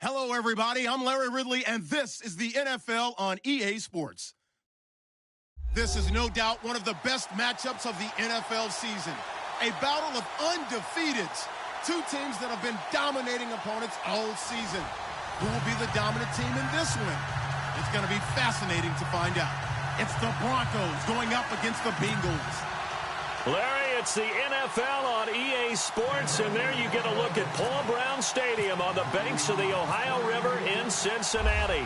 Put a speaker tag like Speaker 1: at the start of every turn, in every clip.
Speaker 1: Hello, everybody. I'm Larry Ridley, and this is the NFL on EA Sports. This is no doubt one of the best matchups of the NFL season. A battle of undefeateds. Two teams that have been dominating opponents all season. Who will be the dominant team in this one? It's going to be fascinating to find out. It's the Broncos going up against the Bengals.
Speaker 2: Larry, it's the NFL on EA Sports, and there you get a look at Paul Brown Stadium on the banks of the Ohio River in Cincinnati.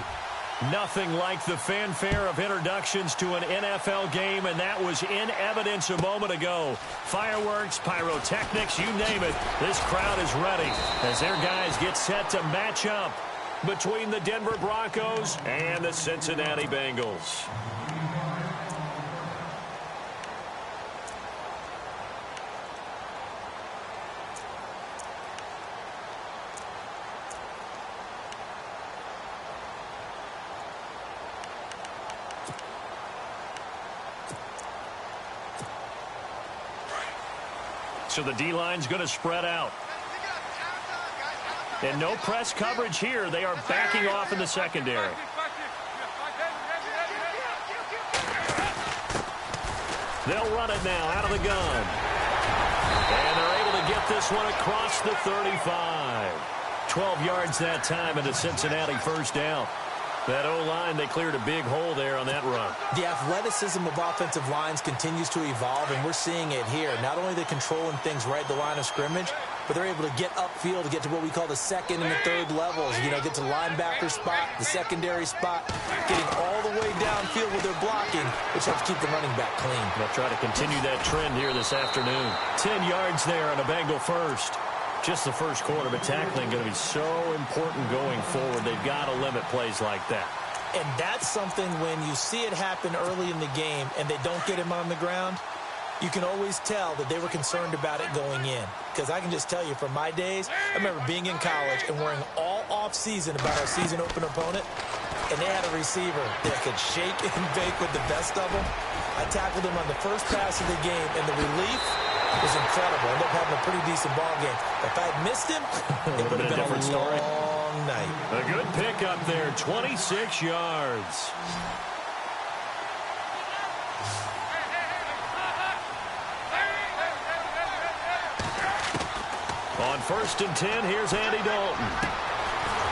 Speaker 2: Nothing like the fanfare of introductions to an NFL game, and that was in evidence a moment ago. Fireworks, pyrotechnics, you name it. This crowd is ready as their guys get set to match up between the Denver Broncos and the Cincinnati Bengals. So the D-line's going to spread out. And no press coverage here. They are backing off in the secondary. They'll run it now out of the gun. And they're able to get this one across the 35. 12 yards that time, and a Cincinnati first down. That O-line, they cleared a big hole there on that run.
Speaker 3: The athleticism of offensive lines continues to evolve, and we're seeing it here. Not only are they controlling things right at the line of scrimmage, but they're able to get upfield to get to what we call the second and the third levels. You know, get to linebacker spot, the secondary spot, getting all the way downfield with their blocking, which helps keep the running back clean.
Speaker 2: They'll try to continue that trend here this afternoon. 10 yards there on a Bengal first. Just the first quarter, but tackling going to be so important going forward. They've got to limit plays like that.
Speaker 3: And that's something when you see it happen early in the game and they don't get him on the ground, you can always tell that they were concerned about it going in. Because I can just tell you from my days, I remember being in college and worrying all off-season about our season open opponent, and they had a receiver that could shake and bake with the best of them. I tackled him on the first pass of the game, and the relief was incredible. Ended up having a pretty decent ball game. If I had missed him, it would have been a long night.
Speaker 2: A good pickup there, 26 yards. On 1st and 10, here's Andy Dalton.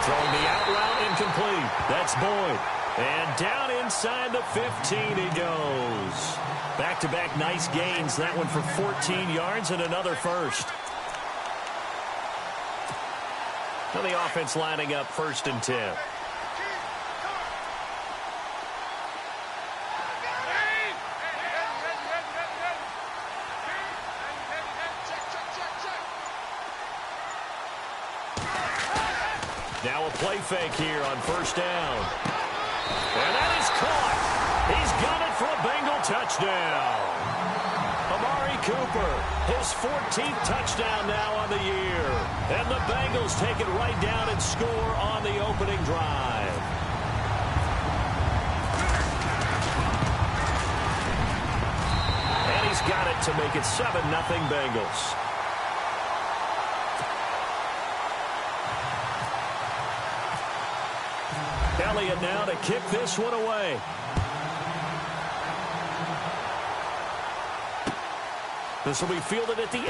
Speaker 2: Throwing the out route incomplete. That's Boyd. And down inside the 15 he goes. Back-to-back nice gains. That one for 14 yards and another first. Now the offense lining up 1st and 10. Now a play fake here on 1st down. And that is caught. He's got it for a Bengal touchdown. Amari Cooper, his 14th touchdown now on the year. And the Bengals take it right down and score on the opening drive. And he's got it to make it 7-0 Bengals. Elliott now to kick this one away. This will be fielded at the 8.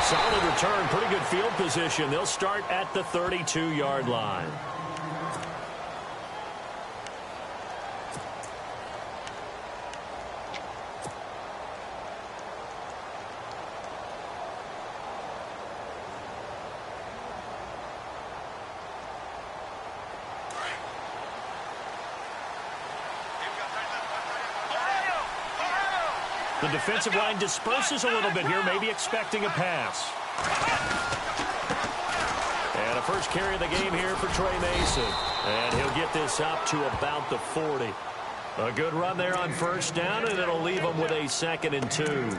Speaker 2: Solid return, pretty good field position. They'll start at the 32-yard line. The defensive line disperses a little bit here, maybe expecting a pass. And a first carry of the game here for Trey Mason. And he'll get this up to about the 40. A good run there on 1st down, and it'll leave him with a 2nd and 2.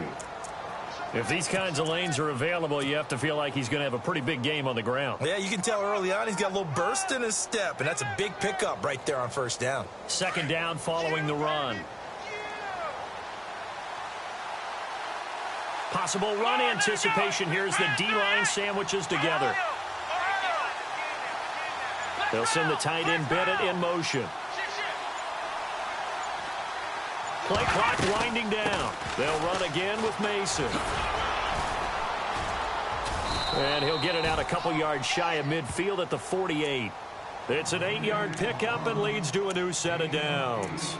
Speaker 2: If these kinds of lanes are available, you have to feel like he's going to have a pretty big game on the ground.
Speaker 3: Yeah, you can tell early on he's got a little burst in his step, and that's a big pickup right there on 1st down.
Speaker 2: 2nd down following the run. Possible run anticipation here as the D-line sandwiches together. They'll send the tight end Bennett in motion. Play clock winding down. They'll run again with Mason. And he'll get it out a couple yards shy of midfield at the 48. It's an 8-yard pickup and leads to a new set of downs.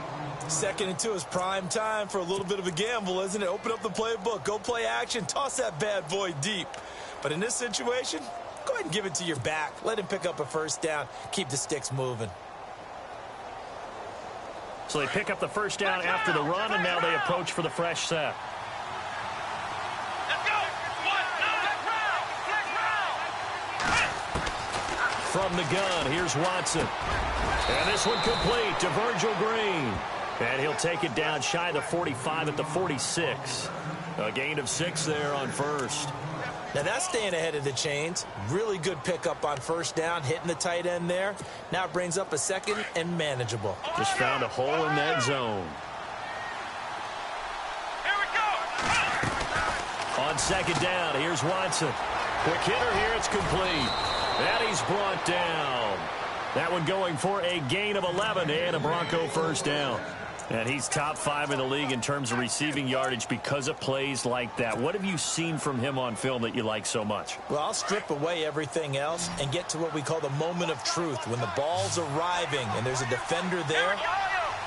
Speaker 3: 2nd and 2 is prime time for a little bit of a gamble, isn't it? Open up the playbook, go play action, toss that bad boy deep. But in this situation, go ahead and give it to your back. Let him pick up a first down. Keep the sticks moving.
Speaker 2: So they pick up the first down after the run, and now they approach for the fresh set. From the gun, here's Watson. And this one complete to Virgil Green. And he'll take it down shy of the 45 at the 46. A gain of 6 there on first.
Speaker 3: Now that's staying ahead of the chains. Really good pickup on first down, hitting the tight end there. Now it brings up a 2nd and manageable.
Speaker 2: Just found a hole in that zone.
Speaker 4: Here we go.
Speaker 2: On 2nd down, here's Watson. Quick hitter here, it's complete. And he's brought down. That one going for a gain of 11 and a Bronco first down. And he's top 5 in the league in terms of receiving yardage because of plays like that. What have you seen from him on film that you like so much?
Speaker 3: Well, I'll strip away everything else and get to what we call the moment of truth. When the ball's arriving and there's a defender there,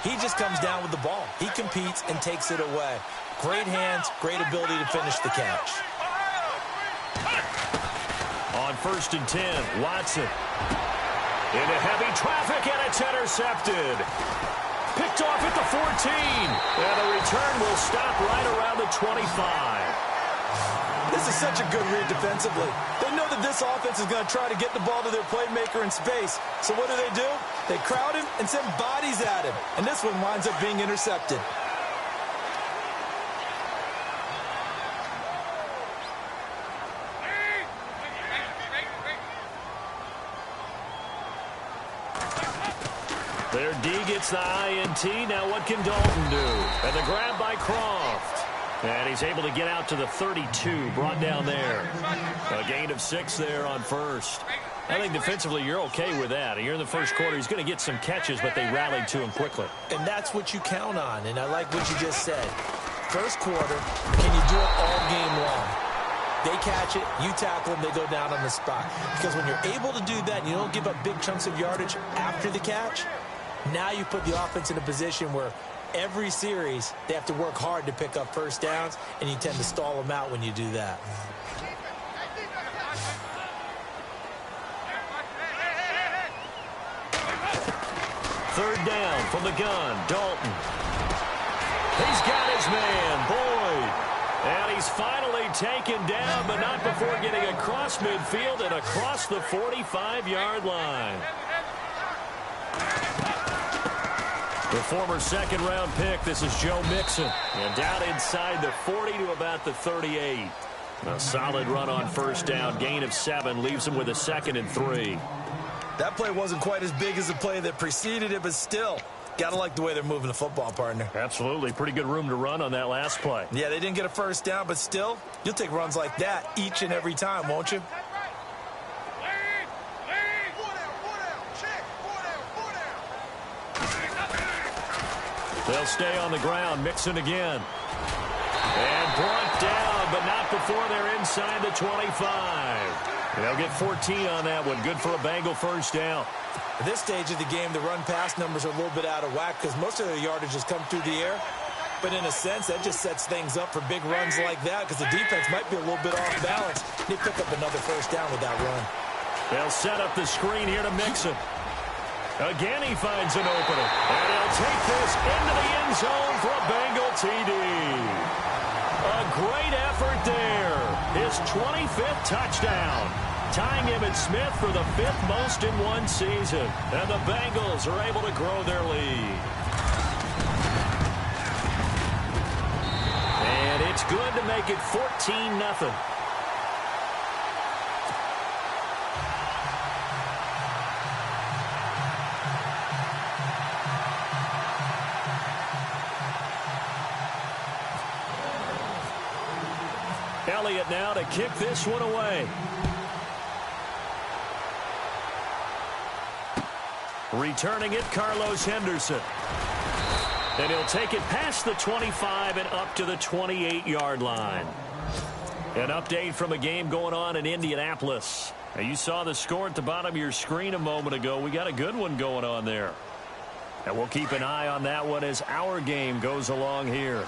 Speaker 3: he just comes down with the ball. He competes and takes it away. Great hands, great ability to finish the catch.
Speaker 2: On 1st and 10, Watson. Into heavy traffic, and it's intercepted. Picked off at the 14. And the return will stop right around the 25.
Speaker 3: This is such a good read defensively. They know that this offense is going to try to get the ball to their playmaker in space. So what do? They crowd him and send bodies at him. And this one winds up being intercepted.
Speaker 2: Their D gets the INT. Now what can Dalton do? And the grab by Croft. And he's able to get out to the 32. Brought down there. A gain of 6 there on first. I think defensively you're okay with that. Here in the first quarter, he's going to get some catches, but they rallied to him quickly.
Speaker 3: And that's what you count on. And I like what you just said. First quarter, can you do it all game long? They catch it, you tackle them, they go down on the spot. Because when you're able to do that and you don't give up big chunks of yardage after the catch, now you put the offense in a position where every series they have to work hard to pick up first downs, and you tend to stall them out when you do that.
Speaker 2: Third down from the gun, Dalton. He's got his man, Boyd. And he's finally taken down, but not before getting across midfield and across the 45-yard line. The former second-round pick, this is Joe Mixon. And down inside the 40 to about the 38. A solid run on first down, gain of 7, leaves him with a 2nd and 3.
Speaker 3: That play wasn't quite as big as the play that preceded it, but still, gotta like the way they're moving the football, partner.
Speaker 2: Absolutely. Pretty good room to run on that last play.
Speaker 3: Yeah, they didn't get a first down, but still, you'll take runs like that each and every time, won't you?
Speaker 2: They'll stay on the ground. Mixon again. And brought down, but not before they're inside the 25. They'll get 14 on that one. Good for a Bengal first down.
Speaker 3: At this stage of the game, the run-pass numbers are a little bit out of whack because most of the yardage has come through the air. But in a sense, that just sets things up for big runs like that because the defense might be a little bit off balance. They pick up another first down with that run.
Speaker 2: They'll set up the screen here to Mixon. Again, he finds an opening. And he'll take this into the end zone for a Bengal TD. A great effort there. His 25th touchdown. Tying Emmitt Smith for the 5th most in one season. And the Bengals are able to grow their lead. And it's good to make it 14-0. Elliott now to kick this one away. Returning it, Carlos Henderson. And he'll take it past the 25 and up to the 28-yard line. An update from a game going on in Indianapolis. Now, you saw the score at the bottom of your screen a moment ago. We got a good one going on there. And we'll keep an eye on that one as our game goes along here.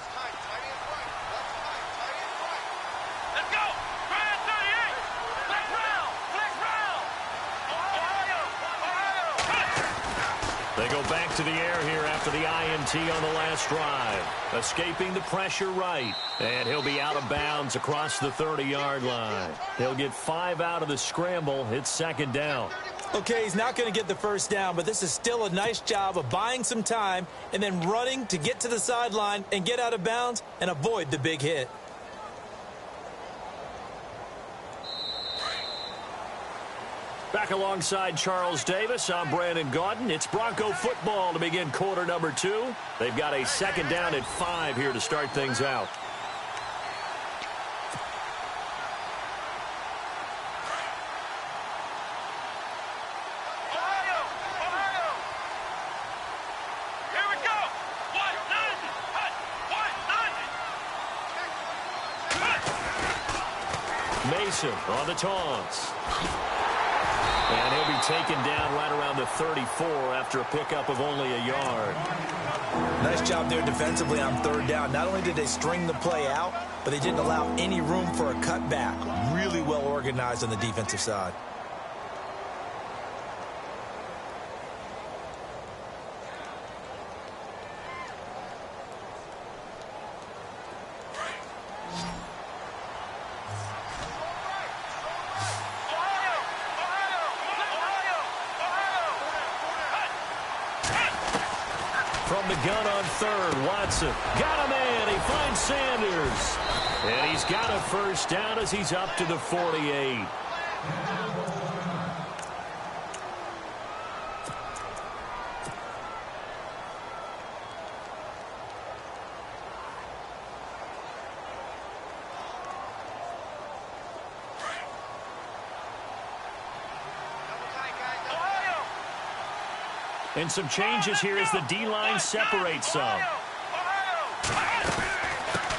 Speaker 2: They go back to the air here after the INT on the last drive. Escaping the pressure right. And he'll be out of bounds across the 30-yard line. He'll get 5 out of the scramble. It's second down.
Speaker 3: Okay, he's not going to get the first down, but this is still a nice job of buying some time and then running to get to the sideline and get out of bounds and avoid the big hit.
Speaker 2: Back alongside Charles Davis, I'm Brandon Gaudin. It's Bronco football to begin quarter number 2. They've got a second down at 5 here to start things out.
Speaker 4: Here we go.
Speaker 2: Mason on the taunts. And he'll be taken down right around the 34 after a pickup of only a yard.
Speaker 3: Nice job there defensively on third down. Not only did they string the play out, but they didn't allow any room for a cutback. Really well organized on the defensive side.
Speaker 2: From the gun on third, Watson got a man. He finds Sanders. And he's got a first down as he's up to the 48. And some changes here as the D-line separates some.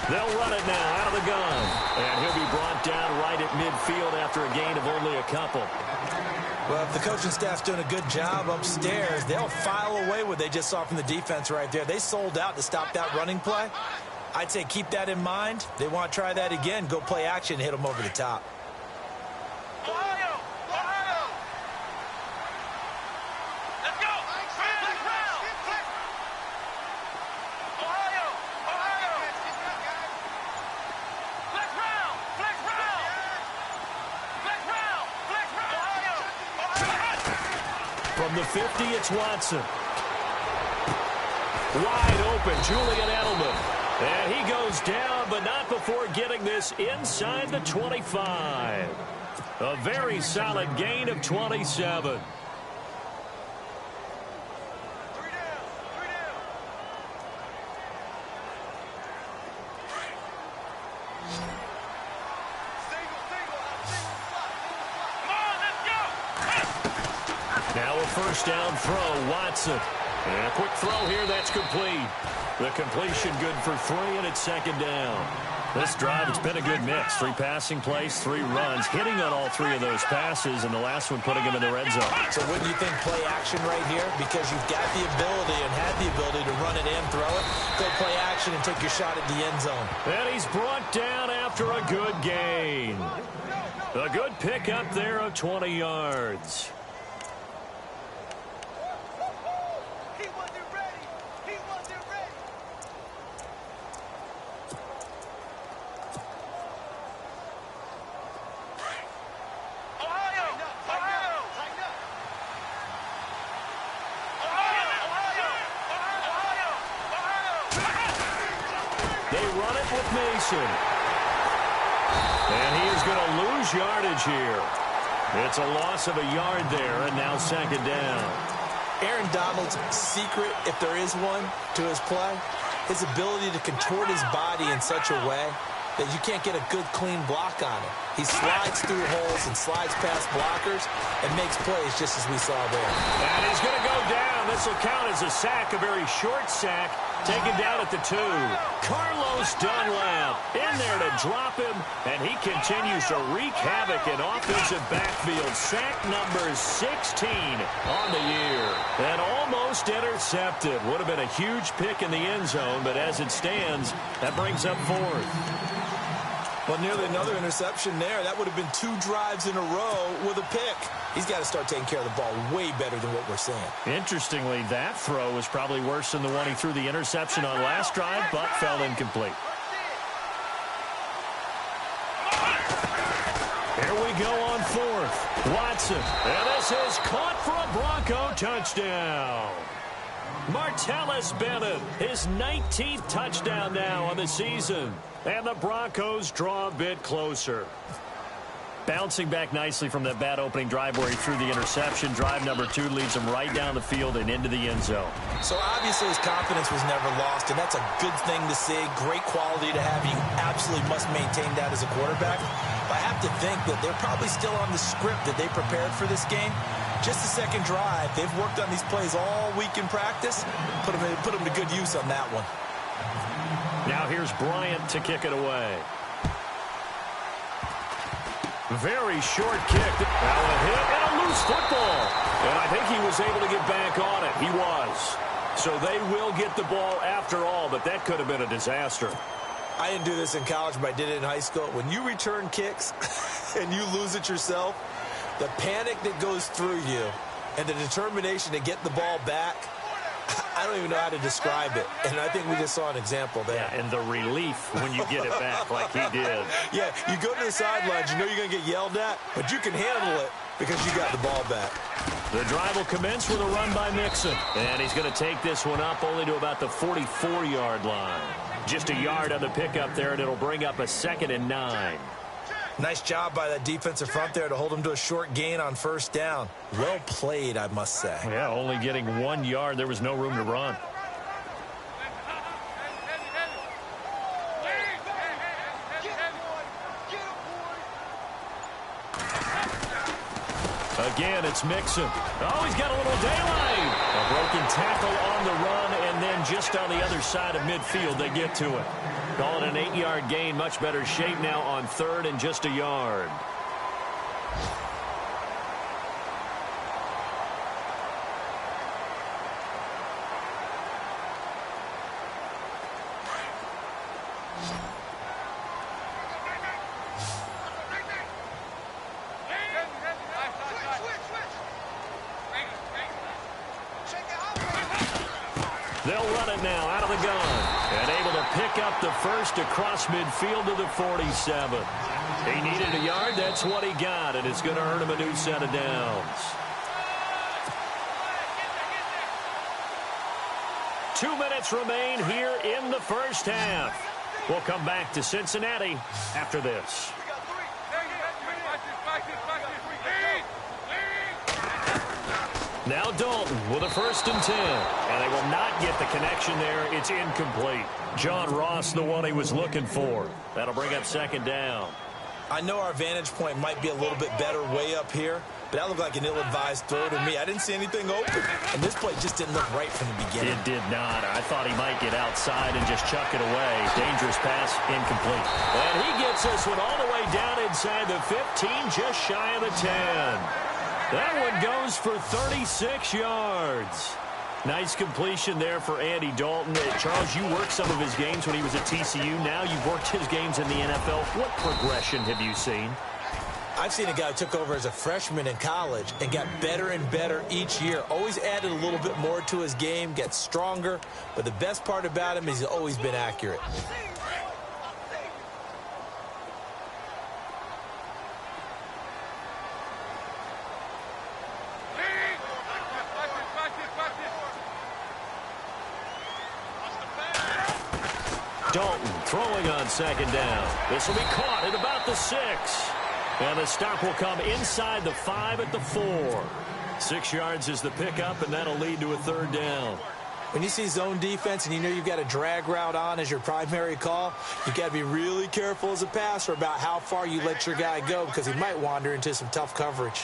Speaker 2: They'll run it now out of the gun. And he'll be brought down right at midfield after a gain of only a couple.
Speaker 3: Well, if the coaching staff's doing a good job upstairs, they'll file away what they just saw from the defense right there. They sold out to stop that running play. I'd say keep that in mind. They want to try that again. Go play action and hit them over the top.
Speaker 2: From the 50, it's Watson. Wide open, Julian Edelman. And he goes down, but not before getting this inside the 25. A very solid gain of 27. Now a first down throw, Watson. And a quick throw here, that's complete. The completion good for 3, and it's second down. This drive, it's been a good mix. 3 passing plays, 3 runs, hitting on all 3 of those passes, and the last one putting him in the red zone.
Speaker 3: So wouldn't you think play action right here? Because you've got the ability and had the ability to run it and throw it. Go play action and take your shot at the end zone.
Speaker 2: And he's brought down after a good gain. A good pickup there of 20 yards. And he is going to lose yardage here. It's a loss of a yard there, and now second down.
Speaker 3: Aaron Donald's secret, if there is one, to his play, his ability to contort his body in such a way that you can't get a good, clean block on him. He slides through holes and slides past blockers and makes plays just as we saw there.
Speaker 2: And he's going to go down. This will count as a sack, a very short sack, taken down at the 2. Carlos Dunlap in there to drop him, and he continues to wreak havoc in offensive backfield. Sack number 16 on the year. And almost intercepted. Would have been a huge pick in the end zone, but as it stands, that brings up 4th.
Speaker 3: Well, nearly another interception there. That would have been 2 drives in a row with a pick. He's got to start taking care of the ball way better than what we're seeing.
Speaker 2: Interestingly, that throw was probably worse than the one he threw the interception on last drive, but fell incomplete. Here we go on 4th. Watson. And this is caught for a Bronco touchdown. Martellus Bennett, his 19th touchdown now on the season. And the Broncos draw a bit closer. Bouncing back nicely from that bad opening drive where he threw the interception. Drive number 2 leads him right down the field and into the end zone.
Speaker 3: So obviously his confidence was never lost, and that's a good thing to see. Great quality to have. You absolutely must maintain that as a quarterback. But I have to think that they're probably still on the script that they prepared for this game. Just the second drive. They've worked on these plays all week in practice. Put them to good use on that one.
Speaker 2: Now here's Bryant to kick it away. Very short kick. Now a hit and a loose football. And I think he was able to get back on it. He was. So they will get the ball after all, but that could have been a disaster.
Speaker 3: I didn't do this in college, but I did it in high school. When you return kicks and you lose it yourself, the panic that goes through you and the determination to get the ball back, I don't even know how to describe it. And I think we just saw an example there.
Speaker 2: Yeah, and the relief when you get it back like he did.
Speaker 3: Yeah, you go to the sidelines, you know you're going to get yelled at, but you can handle it because you got the ball back.
Speaker 2: The drive will commence with a run by Mixon. And he's going to take this one up only to about the 44-yard line. Just a yard on the pickup there, and it'll bring up a 2nd and 9.
Speaker 3: Nice job by that defensive front there to hold him to a short gain on 1st down. Well played, I must say.
Speaker 2: Yeah, only getting 1 yard. There was no room to run. Again, it's Mixon. Oh, he's got a little daylight. A broken tackle on the run, and then just on the other side of midfield, they get to it. Call it an 8-yard gain. Much better shape now on 3rd and just a yard. They'll run it now out of the gun. And able to pick up the first across midfield to the 47. He needed a yard. That's what he got. And it's going to earn him a new set of downs. 2 minutes remain here in the first half. We'll come back to Cincinnati after this. Now Dalton with a 1st and 10. And they will not get the connection there. It's incomplete. John Ross, the one he was looking for. That'll bring up 2nd down.
Speaker 3: I know our vantage point might be a little bit better way up here, but that looked like an ill-advised throw to me. I didn't see anything open, and this play just didn't look right from the beginning.
Speaker 2: It did not. I thought he might get outside and just chuck it away. Dangerous pass, incomplete. And he gets this one all the way down inside the 15, just shy of the 10. That one goes for 36 yards. Nice completion there for Andy Dalton. Charles, you worked some of his games when he was at TCU. Now you've worked his games in the NFL. What progression have you seen?
Speaker 3: I've seen a guy who took over as a freshman in college and got better and better each year. Always added a little bit more to his game, gets stronger. But the best part about him is he's always been accurate.
Speaker 2: Dalton throwing on 2nd down. This will be caught at about the 6. And the stop will come inside the 5 at the 4. 6 yards is the pickup, and that'll lead to a 3rd down.
Speaker 3: When you see zone defense and you know you've got a drag route on as your primary call, you've got to be really careful as a passer about how far you let your guy go because he might wander into some tough coverage.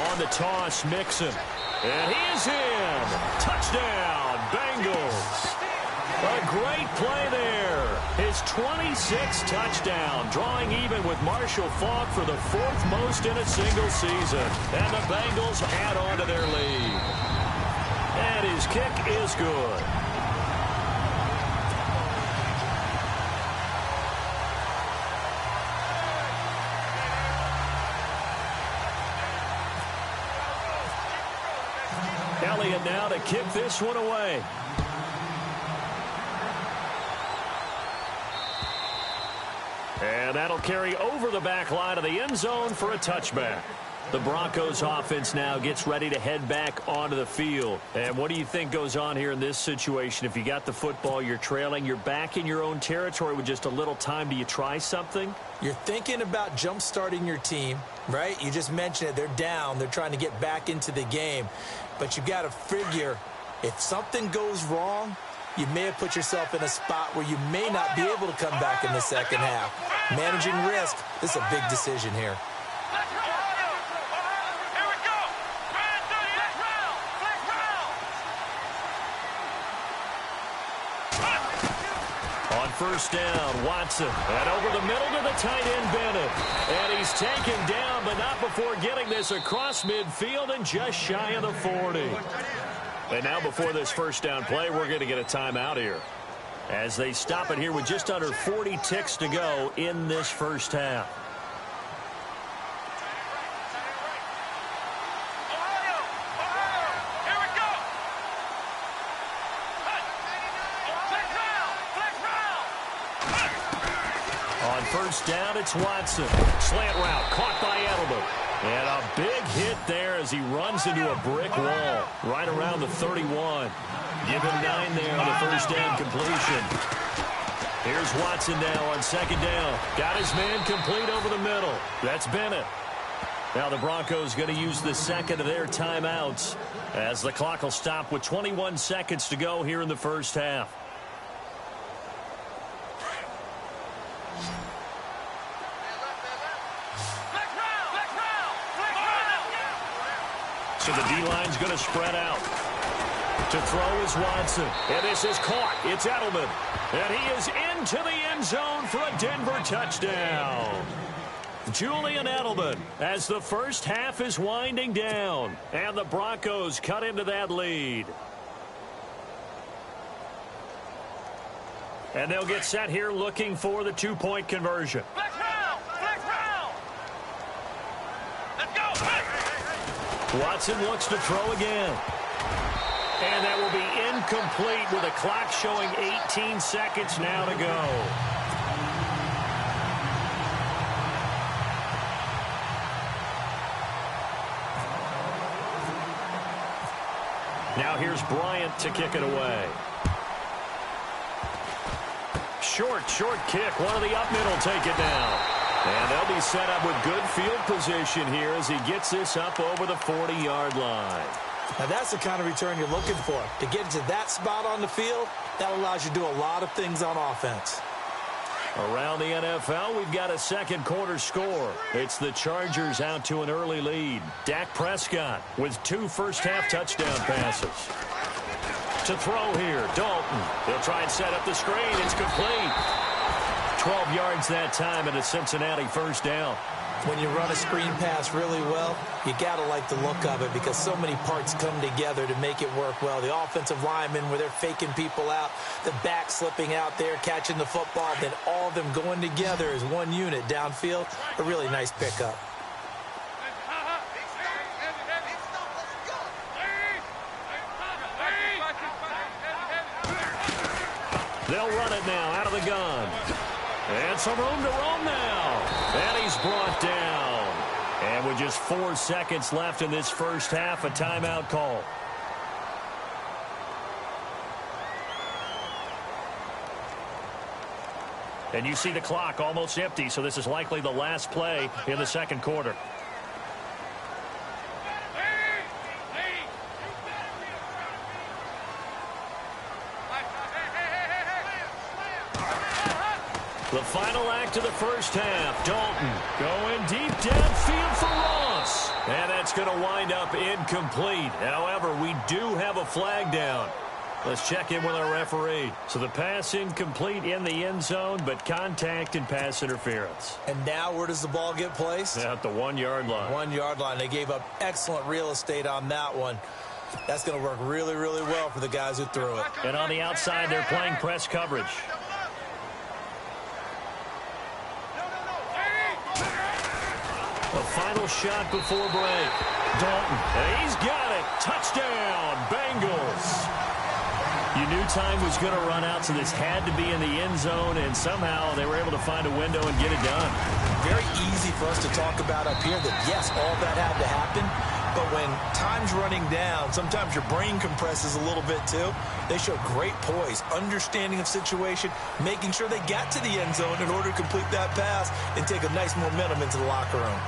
Speaker 2: On the toss, Mixon. And he is in. Touchdown, Bengals. A great play there. His 26th touchdown, drawing even with Marshall Faulk for the 4th most in a single season. And the Bengals add on to their lead. And his kick is good. Elliott now to kick this one away. And that'll carry over the back line of the end zone for a touchback. The Broncos offense now gets ready to head back onto the field. And what do you think goes on here in this situation? If you got the football, you're trailing, you're back in your own territory with just a little time. Do you try something?
Speaker 3: You're thinking about jump-starting your team, right? You just mentioned it. They're down. They're trying to get back into the game. But you got to figure if something goes wrong, you may have put yourself in a spot where you may not be able to come back in the second half. Managing risk, this is a big decision here.
Speaker 2: On first down, Watson. And over the middle to the tight end, Bennett. And he's taken down, but not before getting this across midfield and just shy of the 40. And now before this first down play, we're going to get a timeout here, as they stop it here with just under 40 ticks to go in this first half. On first down, it's Watson. Slant route caught by Edelman. And a big hit there as he runs into a brick wall right around the 31. Give him 9 there on the first down completion. Here's Watson now on second down. Got his man complete over the middle. That's Bennett. Now the Broncos going to use the second of their timeouts as the clock will stop with 21 seconds to go here in the first half. So the D-line's going to spread out. To throw is Watson. And this is caught. It's Edelman. And he is into the end zone for a Denver touchdown. Julian Edelman as the first half is winding down. And the Broncos cut into that lead. And they'll get set here looking for the 2-point conversion. Watson looks to throw again. And that will be incomplete with the clock showing 18 seconds now to go. Now here's Bryant to kick it away. Short kick. One of the up middle take it down. And they'll be set up with good field position here as he gets this up over the 40-yard line.
Speaker 3: Now that's the kind of return you're looking for. To get to that spot on the field, that allows you to do a lot of things on offense.
Speaker 2: Around the NFL, we've got a second quarter score. It's the Chargers out to an early lead. Dak Prescott with 2 first-half touchdown passes. To throw here, Dalton. He'll try and set up the screen. It's complete. 12 yards that time and a Cincinnati first down.
Speaker 3: When you run a screen pass really well, you got to like the look of it because so many parts come together to make it work well. The offensive linemen where they're faking people out, the back slipping out there, catching the football, then all of them going together as one unit downfield. A really nice pickup.
Speaker 2: They'll run it now out of the gun. And some room to roam now. And he's brought down. And with just 4 seconds left in this first half, a timeout call. And you see the clock almost empty, so this is likely the last play in the second quarter. The final act of the first half. Dalton going deep downfield for Ross. And that's going to wind up incomplete. However, we do have a flag down. Let's check in with our referee. So the pass incomplete in the end zone, but contact and pass interference.
Speaker 3: And now where does the ball get placed?
Speaker 2: At the 1-yard line.
Speaker 3: 1-yard line. They gave up excellent real estate on that one. That's going to work really, really well for the guys who threw it.
Speaker 2: And on the outside, they're playing press coverage. A final shot before break. Dalton, and he's got it. Touchdown, Bengals. You knew time was going to run out, so this had to be in the end zone, and somehow they were able to find a window and get it done.
Speaker 3: Very easy for us to talk about up here that, yes, all that had to happen, but when time's running down, sometimes your brain compresses a little bit too. They showed great poise, understanding of situation, making sure they got to the end zone in order to complete that pass and take a nice momentum into the locker room.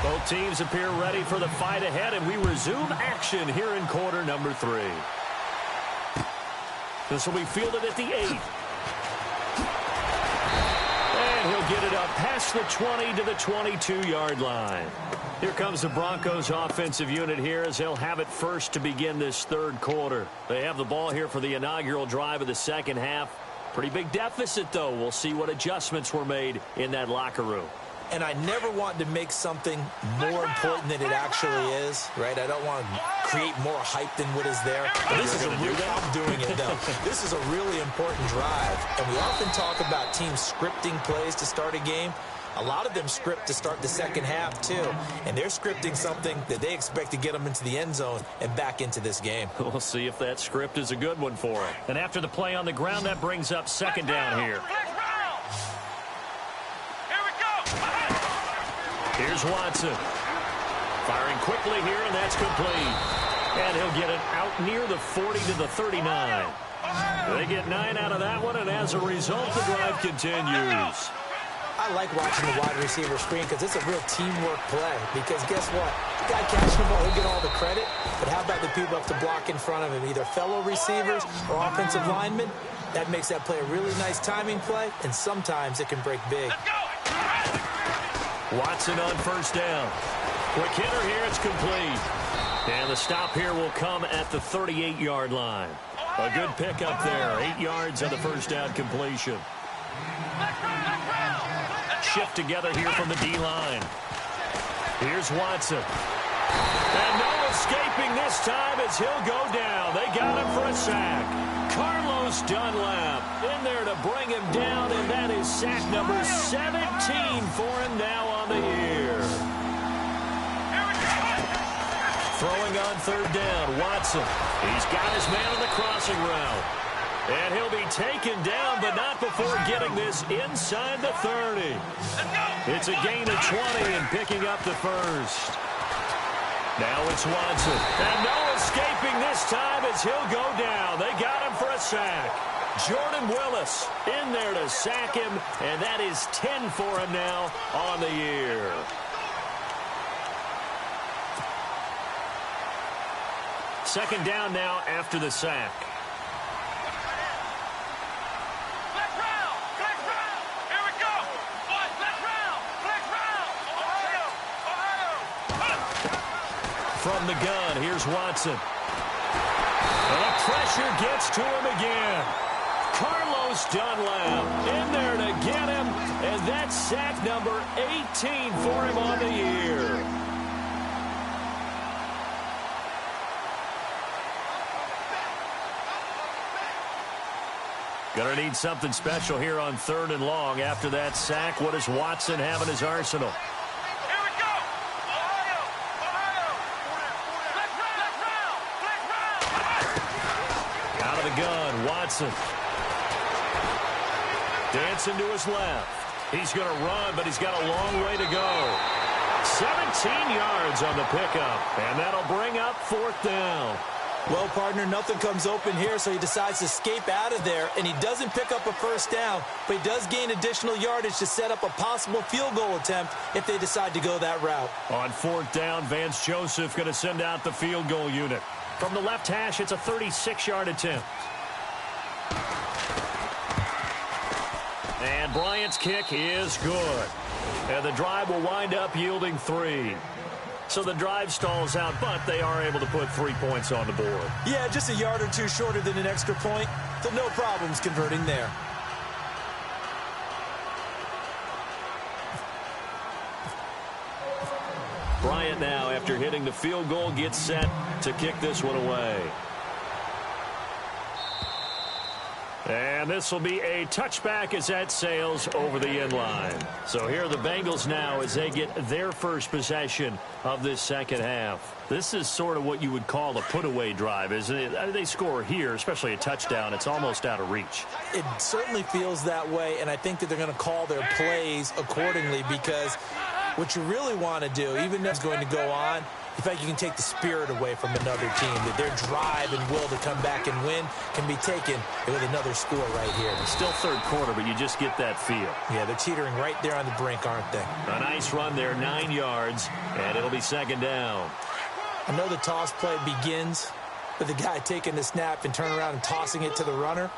Speaker 2: Both teams appear ready for the fight ahead, and we resume action here in quarter number 3. This will be fielded at the 8. And he'll get it up past the 20 to the 22-yard line. Here comes the Broncos offensive unit here as they'll have it first to begin this third quarter. They have the ball here for the inaugural drive of the second half. Pretty big deficit, though. We'll see what adjustments were made in that locker room.
Speaker 3: And I never want to make something more important than it actually is, right? I don't want to create more hype than what is there. But this is a real, I'm doing it, though. This is a really important drive. And we often talk about teams scripting plays to start a game. A lot of them script to start the second half, too. And they're scripting something that they expect to get them into the end zone and back into this game.
Speaker 2: We'll see if that script is a good one for them. And after the play on the ground, that brings up second down here. Here's Watson. Firing quickly here, and that's complete. And he'll get it out near the 40 to the 39. They get 9 out of that one, and as a result, the drive continues.
Speaker 3: I like watching the wide receiver screen because it's a real teamwork play. Because guess what? The guy catching the ball, he'll get all the credit. But how about the people up to block in front of him, either fellow receivers or offensive linemen? That makes that play a really nice timing play, and sometimes it can break big.
Speaker 2: Watson on first down. Quick hitter here, it's complete. And the stop here will come at the 38-yard line. A good pickup there. 8 yards on the first down completion. Shift together here from the D-line. Here's Watson. And no escaping this time as he'll go down. They got him for a sack. Carlos Dunlap in there to bring him down, and that is sack number 17 for him now on the year. Throwing on third down, Watson. He's got his man on the crossing route. And he'll be taken down, but not before getting this inside the 30. It's a gain of 20 and picking up the first. Now it's Watson. And no escaping this time as he'll go down. They got him for a sack. Jordan Willis in there to sack him, and that is 10 for him now on the year. Second down now after the sack. From the gun, here's Watson. And the pressure gets to him again. Carlos Dunlap in there to get him, and that's sack number 18 for him on the year. Gonna need something special here on third and long after that sack. What does Watson have in his arsenal? Gun, Watson. Dancing to his left. He's going to run, but he's got a long way to go. 17 yards on the pickup, and that'll bring up fourth down.
Speaker 3: Well, partner, nothing comes open here, so he decides to escape out of there, and he doesn't pick up a first down, but he does gain additional yardage to set up a possible field goal attempt if they decide to go that route.
Speaker 2: On 4th down, Vance Joseph going to send out the field goal unit. From the left hash, it's a 36-yard attempt. And Bryant's kick is good. And the drive will wind up yielding 3. So the drive stalls out, but they are able to put 3 points on the board.
Speaker 3: Yeah, just a yard or two shorter than an extra point, so no problems converting there.
Speaker 2: Bryant now, after hitting the field goal, gets set to kick this one away. And this will be a touchback as that sails over the end line. So here are the Bengals now as they get their first possession of this second half. This is sort of what you would call a put-away drive, isn't it? They score here, especially a touchdown. It's almost out of reach.
Speaker 3: It certainly feels that way, and I think that they're going to call their plays accordingly because what you really want to do, even if it's going to go on, in fact, you can take the spirit away from another team, that their drive and will to come back and win can be taken with another score right here.
Speaker 2: It's still third quarter, but you just get that feel.
Speaker 3: Yeah, they're teetering right there on the brink, aren't they?
Speaker 2: A nice run there, 9 yards, and it'll be second down.
Speaker 3: I know the toss play begins with the guy taking the snap and turning around and tossing it to the runner,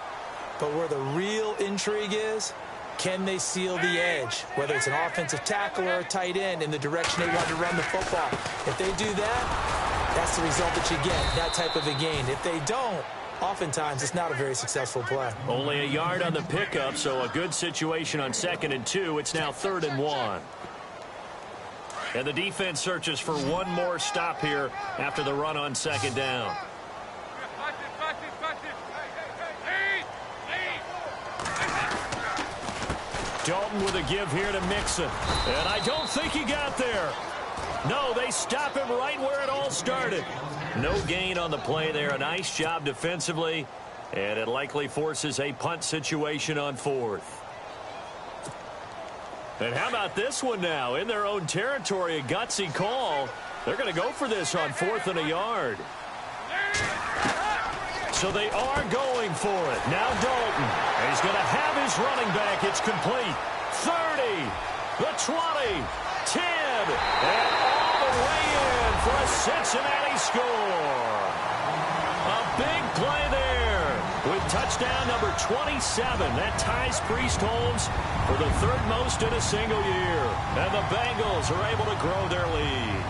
Speaker 3: but where the real intrigue is, can they seal the edge, whether it's an offensive tackle or a tight end in the direction they want to run the football? If they do that, that's the result that you get, that type of a gain. If they don't, oftentimes it's not a very successful play.
Speaker 2: Only a yard on the pickup, so a good situation on 2nd and 2. It's now 3rd and 1. And the defense searches for one more stop here after the run on 2nd down. Dalton with a give here to Mixon. And I don't think he got there. No, they stop him right where it all started. No gain on the play there. A nice job defensively. And it likely forces a punt situation on 4th. And how about this one now? In their own territory, a gutsy call. They're going to go for this on 4th and a yard. So they are going for it. Now Dalton. He's going to have his running back. It's complete. 30, the 20, 10, and all the way in for a Cincinnati score. A big play there with touchdown number 27. That ties Priest Holmes for the 3rd most in a single year. And the Bengals are able to grow their lead.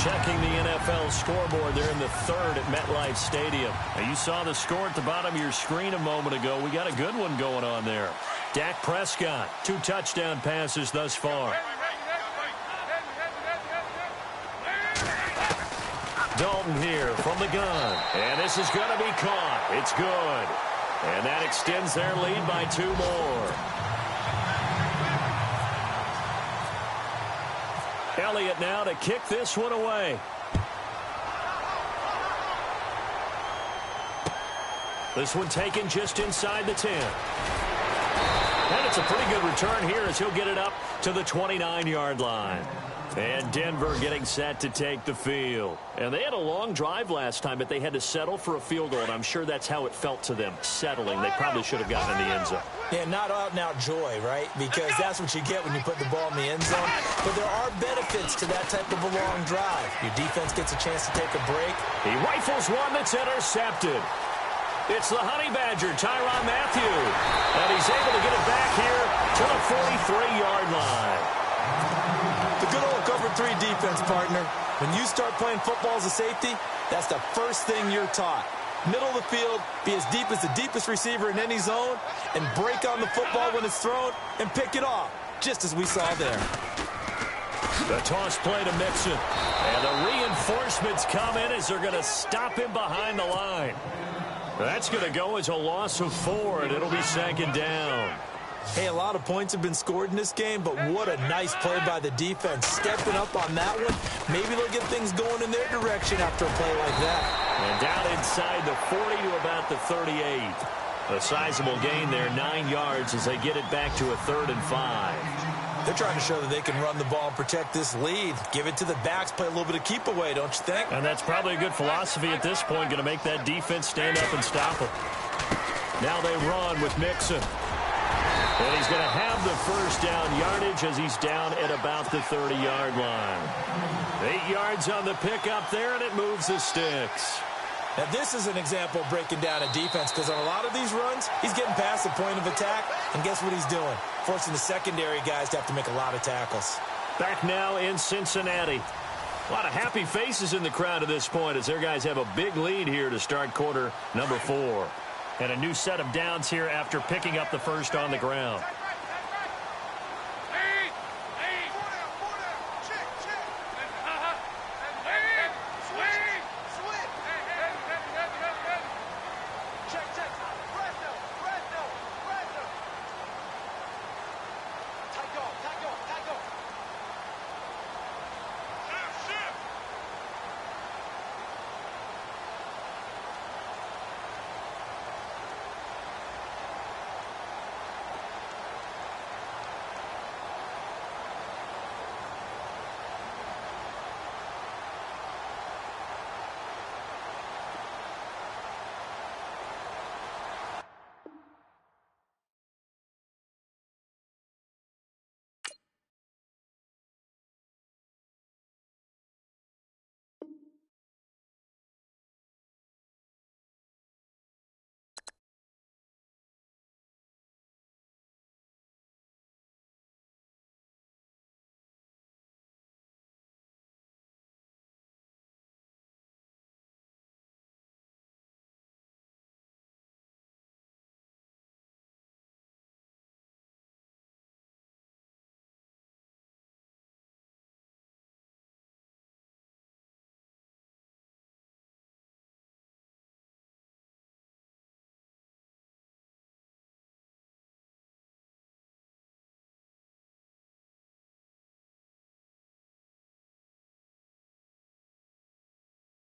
Speaker 2: Checking the NFL scoreboard there in the 3rd at MetLife Stadium. Now, you saw the score at the bottom of your screen a moment ago. We got a good one going on there. Dak Prescott, 2 touchdown passes thus far. Dalton here from the gun. And this is going to be caught. It's good. And that extends their lead by 2 more. Elliott now to kick this one away. This one taken just inside the 10. And it's a pretty good return here as he'll get it up to the 29-yard line. And Denver getting set to take the field. And they had a long drive last time, but they had to settle for a field goal, and I'm sure that's how it felt to them, settling. They probably should have gotten in the end zone.
Speaker 3: Yeah, not out-and-out joy, right? Because that's what you get when you put the ball in the end zone. But there are benefits to that type of a long drive. Your defense gets a chance to take a break.
Speaker 2: He rifles one that's intercepted. It's the Honey Badger, Tyrann Mathieu. And he's able to get it back here to the 43-yard line.
Speaker 3: The good old cover 3 defense, partner. When you start playing football as a safety, that's the first thing you're taught. Middle of the field, be as deep as the deepest receiver in any zone, and break on the football when it's thrown and pick it off, just as we saw there.
Speaker 2: The toss play to Mixon. And the reinforcements come in as they're going to stop him behind the line. That's going to go as a loss of 4, and it'll be 2nd down.
Speaker 3: Hey, a lot of points have been scored in this game, but what a nice play by the defense. Stepping up on that one, maybe they'll get things going in their direction after a play like that.
Speaker 2: And down inside the 40 to about the 38. A sizable gain there, 9 yards as they get it back to a 3rd and 5.
Speaker 3: They're trying to show that they can run the ball and protect this lead. Give it to the backs, play a little bit of keep away, don't you think?
Speaker 2: And that's probably a good philosophy at this point, going to make that defense stand up and stop them. Now they run with Mixon. And he's going to have the first down yardage as he's down at about the 30-yard line. 8 yards on the pickup there, and it moves the sticks.
Speaker 3: Now, this is an example of breaking down a defense because on a lot of these runs, he's getting past the point of attack, and guess what he's doing? Forcing the secondary guys to have to make a lot of tackles.
Speaker 2: Back now in Cincinnati. A lot of happy faces in the crowd at this point as their guys have a big lead here to start quarter number 4. And a new set of downs here after picking up the first on the ground.